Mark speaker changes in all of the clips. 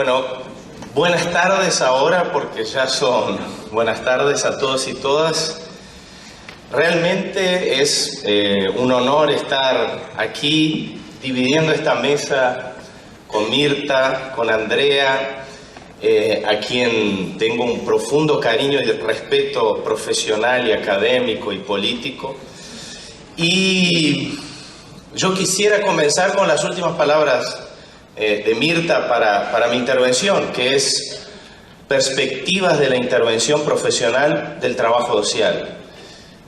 Speaker 1: Bueno, buenas tardes ahora, porque ya son buenas tardes a todos y todas. Realmente es un honor estar aquí dividiendo esta mesa con Mirta, con Andrea, a quien tengo un profundo cariño y respeto profesional y académico y político. Y yo quisiera comenzar con las últimas palabras de Mirta para mi intervención, que es perspectivas de la intervención profesional del trabajo social.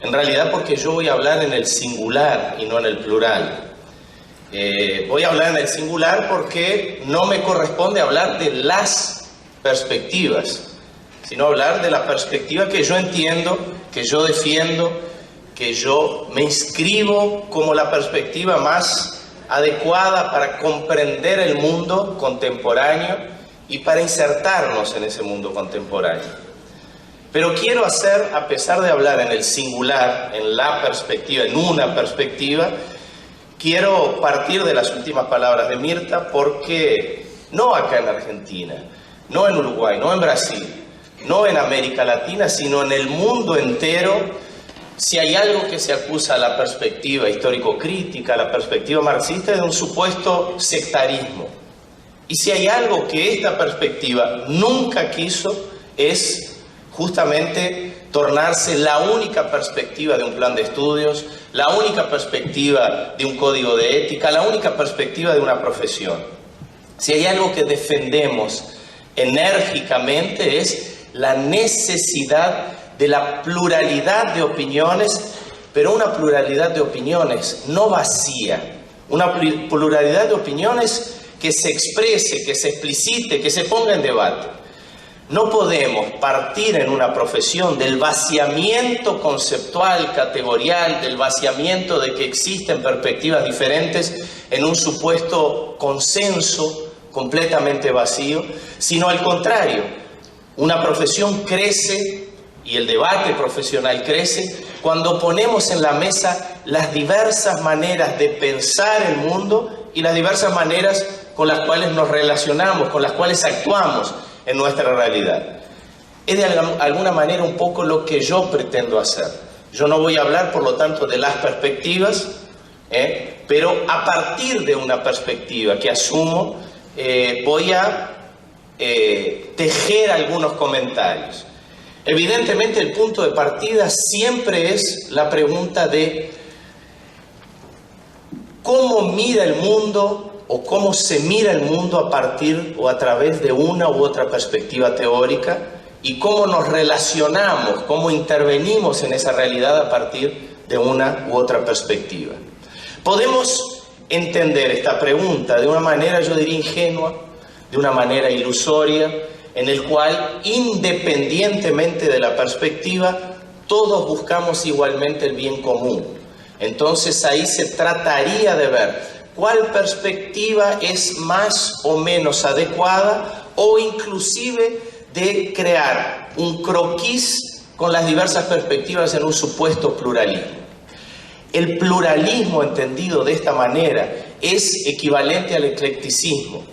Speaker 1: En realidad porque yo voy a hablar en el singular y no en el plural. Voy a hablar en el singular porque no me corresponde hablar de las perspectivas, sino hablar de la perspectiva que yo entiendo, que yo defiendo, que yo me inscribo como la perspectiva más adecuada para comprender el mundo contemporáneo y para insertarnos en ese mundo contemporáneo. Pero quiero hacer, a pesar de hablar en el singular, en la perspectiva, en una perspectiva, quiero partir de las últimas palabras de Mirta, porque no acá en Argentina, no en Uruguay, no en Brasil, no en América Latina, sino en el mundo entero, si hay algo que se acusa a la perspectiva histórico-crítica, a la perspectiva marxista, es de un supuesto sectarismo. Y si hay algo que esta perspectiva nunca quiso, es justamente tornarse la única perspectiva de un plan de estudios, la única perspectiva de un código de ética, la única perspectiva de una profesión. Si hay algo que defendemos enérgicamente es la necesidad de la pluralidad de opiniones, pero una pluralidad de opiniones no vacía, una pluralidad de opiniones que se exprese, que se explicite, que se ponga en debate. No podemos partir en una profesión del vaciamiento conceptual, categorial, del vaciamiento de que existen perspectivas diferentes en un supuesto consenso completamente vacío, sino al contrario, una profesión crece y el debate profesional crece cuando ponemos en la mesa las diversas maneras de pensar el mundo y las diversas maneras con las cuales nos relacionamos, con las cuales actuamos en nuestra realidad. Es de alguna manera un poco lo que yo pretendo hacer. Yo no voy a hablar, por lo tanto, de las perspectivas, pero a partir de una perspectiva que asumo, voy a tejer algunos comentarios. Evidentemente, el punto de partida siempre es la pregunta de cómo mira el mundo o cómo se mira el mundo a partir o a través de una u otra perspectiva teórica y cómo nos relacionamos, cómo intervenimos en esa realidad a partir de una u otra perspectiva. Podemos entender esta pregunta de una manera, yo diría, ingenua, de una manera ilusoria, en el cual, independientemente de la perspectiva, todos buscamos igualmente el bien común. Entonces ahí se trataría de ver cuál perspectiva es más o menos adecuada o inclusive de crear un croquis con las diversas perspectivas en un supuesto pluralismo. El pluralismo entendido de esta manera es equivalente al eclecticismo,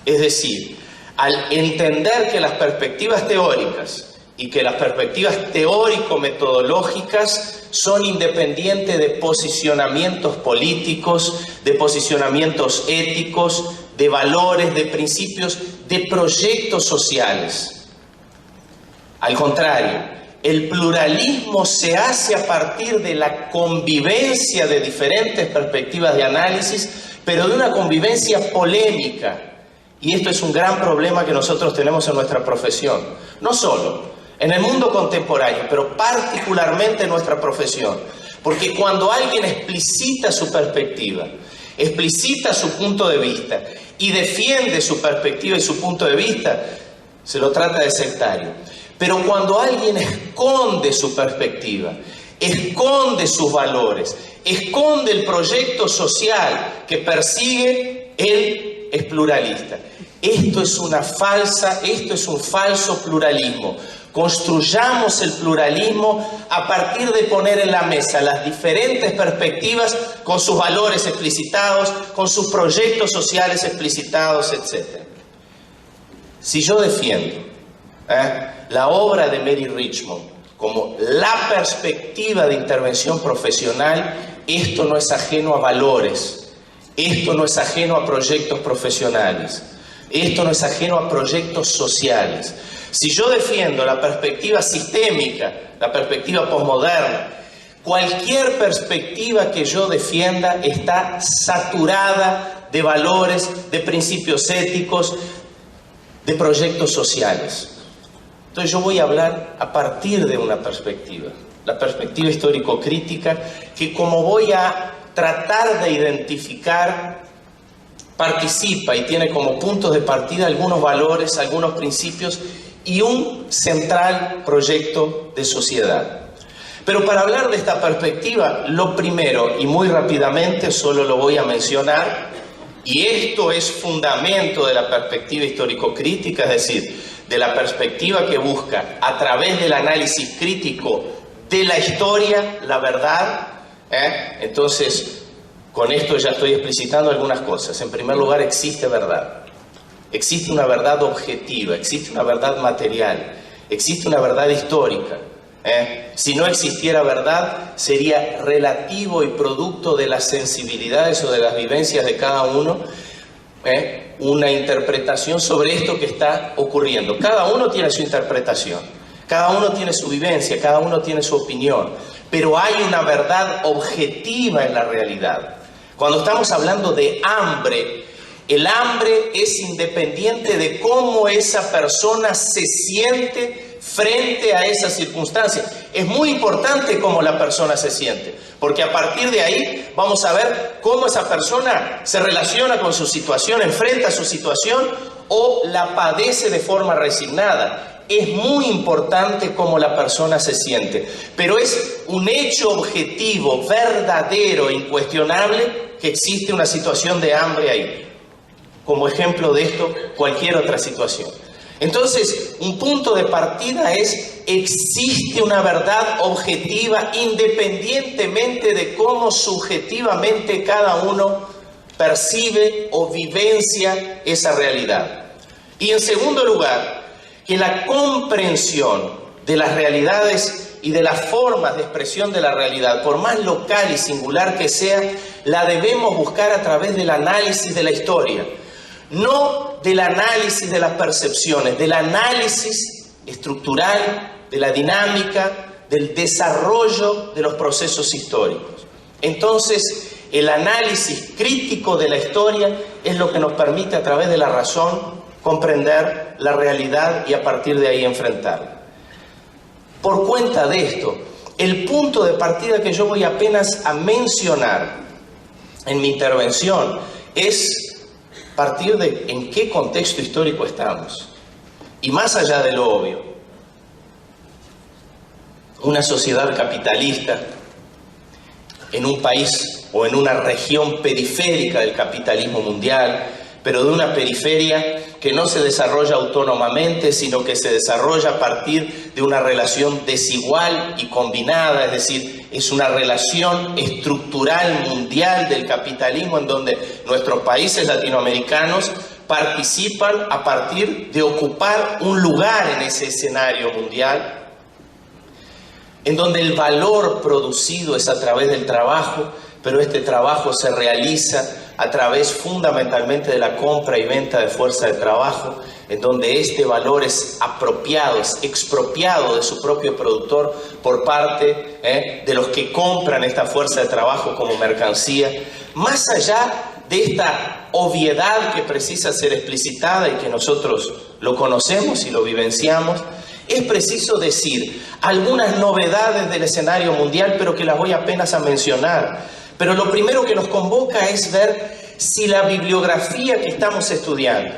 Speaker 1: es decir, al entender que las perspectivas teóricas y que las perspectivas teórico-metodológicas son independientes de posicionamientos políticos, de posicionamientos éticos, de valores, de principios, de proyectos sociales. Al contrario, el pluralismo se hace a partir de la convivencia de diferentes perspectivas de análisis, pero de una convivencia polémica. Y esto es un gran problema que nosotros tenemos en nuestra profesión. No solo en el mundo contemporáneo, pero particularmente en nuestra profesión. Porque cuando alguien explicita su perspectiva, explicita su punto de vista y defiende su perspectiva y su punto de vista, se lo trata de sectario. Pero cuando alguien esconde su perspectiva, esconde sus valores, esconde el proyecto social que persigue, él es pluralista. Esto es un falso pluralismo. Construyamos el pluralismo a partir de poner en la mesa las diferentes perspectivas con sus valores explicitados, con sus proyectos sociales explicitados, etc. Si yo defiendo la obra de Mary Richmond como la perspectiva de intervención profesional, esto no es ajeno a valores, esto no es ajeno a proyectos profesionales, esto no es ajeno a proyectos sociales. Si yo defiendo la perspectiva sistémica, la perspectiva posmoderna, cualquier perspectiva que yo defienda está saturada de valores, de principios éticos, de proyectos sociales. Entonces yo voy a hablar a partir de una perspectiva, la perspectiva histórico-crítica, que como voy a tratar de identificar, participa y tiene como puntos de partida algunos valores, algunos principios y un central proyecto de sociedad. Pero para hablar de esta perspectiva, lo primero, y muy rápidamente solo lo voy a mencionar, y esto es fundamento de la perspectiva histórico-crítica, es decir, de la perspectiva que busca, a través del análisis crítico de la historia, la verdad. Entonces, con esto ya estoy explicitando algunas cosas. En primer lugar, existe verdad. Existe una verdad objetiva, existe una verdad material, existe una verdad histórica. Si no existiera verdad, sería relativo y producto de las sensibilidades o de las vivencias de cada uno, una interpretación sobre esto que está ocurriendo. Cada uno tiene su interpretación, cada uno tiene su vivencia, cada uno tiene su opinión, pero hay una verdad objetiva en la realidad. Cuando estamos hablando de hambre, el hambre es independiente de cómo esa persona se siente frente a esa circunstancia. Es muy importante cómo la persona se siente, porque a partir de ahí vamos a ver cómo esa persona se relaciona con su situación, enfrenta su situación o la padece de forma resignada. Es muy importante cómo la persona se siente, pero es un hecho objetivo, verdadero, incuestionable, que existe una situación de hambre ahí. Como ejemplo de esto, cualquier otra situación. Entonces, un punto de partida es: existe una verdad objetiva independientemente de cómo subjetivamente cada uno percibe o vivencia esa realidad. Y en segundo lugar, que la comprensión de las realidades y de las formas de expresión de la realidad, por más local y singular que sea, la debemos buscar a través del análisis de la historia. No del análisis de las percepciones, del análisis estructural, de la dinámica, del desarrollo de los procesos históricos. Entonces, el análisis crítico de la historia es lo que nos permite, a través de la razón, comprender la realidad y a partir de ahí enfrentarla. Por cuenta de esto, el punto de partida que yo voy apenas a mencionar en mi intervención es partir de en qué contexto histórico estamos. Y más allá de lo obvio, una sociedad capitalista en un país o en una región periférica del capitalismo mundial, pero de una periferia que no se desarrolla autónomamente, sino que se desarrolla a partir de una relación desigual y combinada, es decir, es una relación estructural mundial del capitalismo en donde nuestros países latinoamericanos participan a partir de ocupar un lugar en ese escenario mundial, en donde el valor producido es a través del trabajo, pero este trabajo se realiza a través fundamentalmente de la compra y venta de fuerza de trabajo, en donde este valor es apropiado, es expropiado de su propio productor por parte de los que compran esta fuerza de trabajo como mercancía. Más allá de esta obviedad que precisa ser explicitada y que nosotros lo conocemos y lo vivenciamos, es preciso decir algunas novedades del escenario mundial, pero que las voy apenas a mencionar. Pero lo primero que nos convoca es ver si la bibliografía que estamos estudiando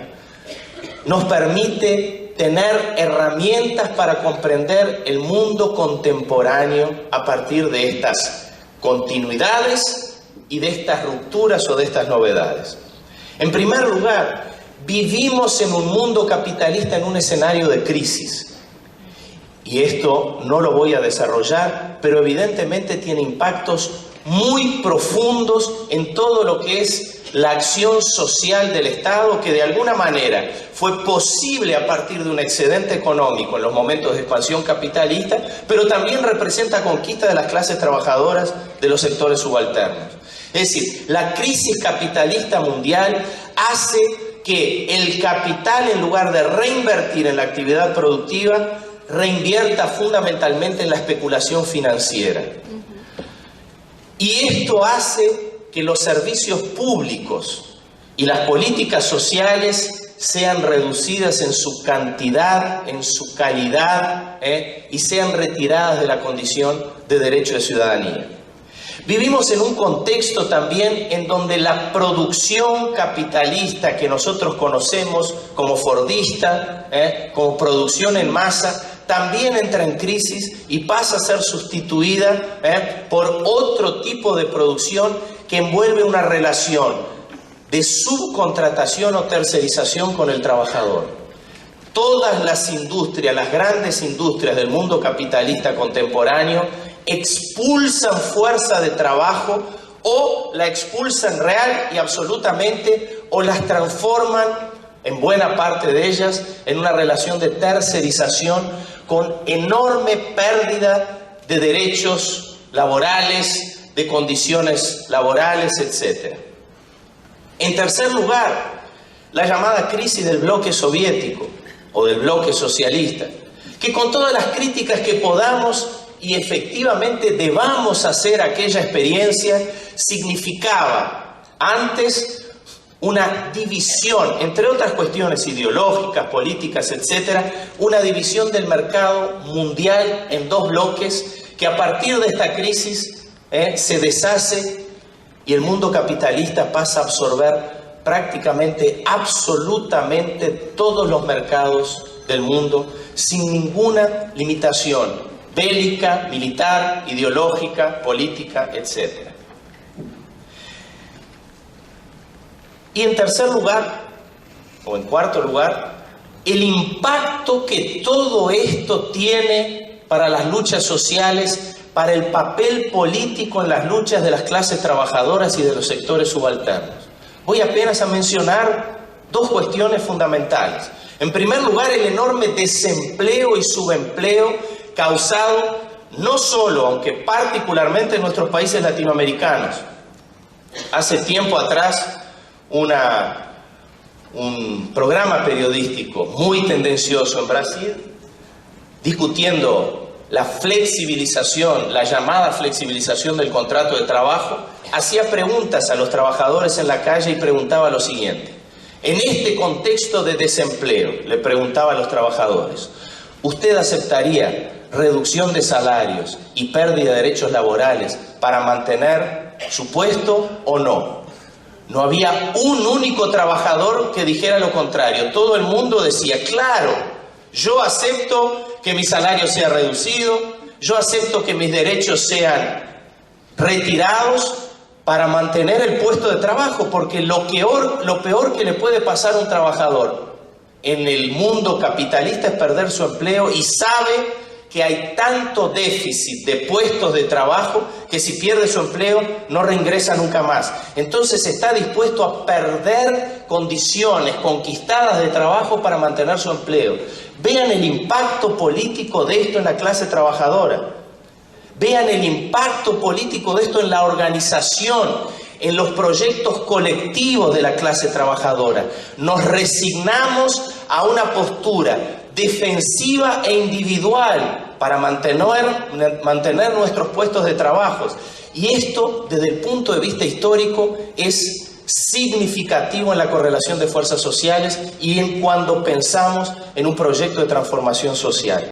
Speaker 1: nos permite tener herramientas para comprender el mundo contemporáneo a partir de estas continuidades y de estas rupturas o de estas novedades. En primer lugar, vivimos en un mundo capitalista en un escenario de crisis. Y esto no lo voy a desarrollar, pero evidentemente tiene impactos muy profundos en todo lo que es la acción social del Estado, que de alguna manera fue posible a partir de un excedente económico en los momentos de expansión capitalista, pero también representa conquista de las clases trabajadoras de los sectores subalternos. Es decir, la crisis capitalista mundial hace que el capital, en lugar de reinvertir en la actividad productiva, reinvierta fundamentalmente en la especulación financiera. Y esto hace que los servicios públicos y las políticas sociales sean reducidas en su cantidad, en su calidad, y sean retiradas de la condición de derecho de ciudadanía. Vivimos en un contexto también en donde la producción capitalista que nosotros conocemos como fordista, como producción en masa, también entra en crisis y pasa a ser sustituida por otro tipo de producción que envuelve una relación de subcontratación o tercerización con el trabajador. Todas las industrias, las grandes industrias del mundo capitalista contemporáneo, expulsan fuerza de trabajo, o la expulsan real y absolutamente, o las transforman, en buena parte de ellas, en una relación de tercerización con enorme pérdida de derechos laborales, de condiciones laborales, etc. En tercer lugar, la llamada crisis del bloque soviético o del bloque socialista, que con todas las críticas que podamos y efectivamente debamos hacer aquella experiencia, significaba antes una división, entre otras cuestiones ideológicas, políticas, etcétera, una división del mercado mundial en dos bloques que a partir de esta crisis se deshace y el mundo capitalista pasa a absorber prácticamente, absolutamente todos los mercados del mundo sin ninguna limitación bélica, militar, ideológica, política, etc. Y en tercer lugar, o en cuarto lugar, el impacto que todo esto tiene para las luchas sociales, para el papel político en las luchas de las clases trabajadoras y de los sectores subalternos. Voy apenas a mencionar dos cuestiones fundamentales. En primer lugar, el enorme desempleo y subempleo causado no solo, aunque particularmente en nuestros países latinoamericanos. Hace tiempo atrás, un programa periodístico muy tendencioso en Brasil, discutiendo la flexibilización, la llamada flexibilización del contrato de trabajo, hacía preguntas a los trabajadores en la calle y preguntaba lo siguiente: en este contexto de desempleo, le preguntaba a los trabajadores, ¿usted aceptaría reducción de salarios y pérdida de derechos laborales para mantener su puesto o no? No había un único trabajador que dijera lo contrario. Todo el mundo decía, claro, yo acepto que mi salario sea reducido, yo acepto que mis derechos sean retirados para mantener el puesto de trabajo, porque lo peor que le puede pasar a un trabajador en el mundo capitalista es perder su empleo, y sabe que hay tanto déficit de puestos de trabajo que si pierde su empleo no reingresa nunca más. Entonces está dispuesto a perder condiciones conquistadas de trabajo para mantener su empleo. Vean el impacto político de esto en la clase trabajadora. Vean el impacto político de esto en la organización, en los proyectos colectivos de la clase trabajadora. Nos resignamos a una postura defensiva e individual para mantener nuestros puestos de trabajo. Y esto, desde el punto de vista histórico, es significativo en la correlación de fuerzas sociales y en cuando pensamos en un proyecto de transformación social.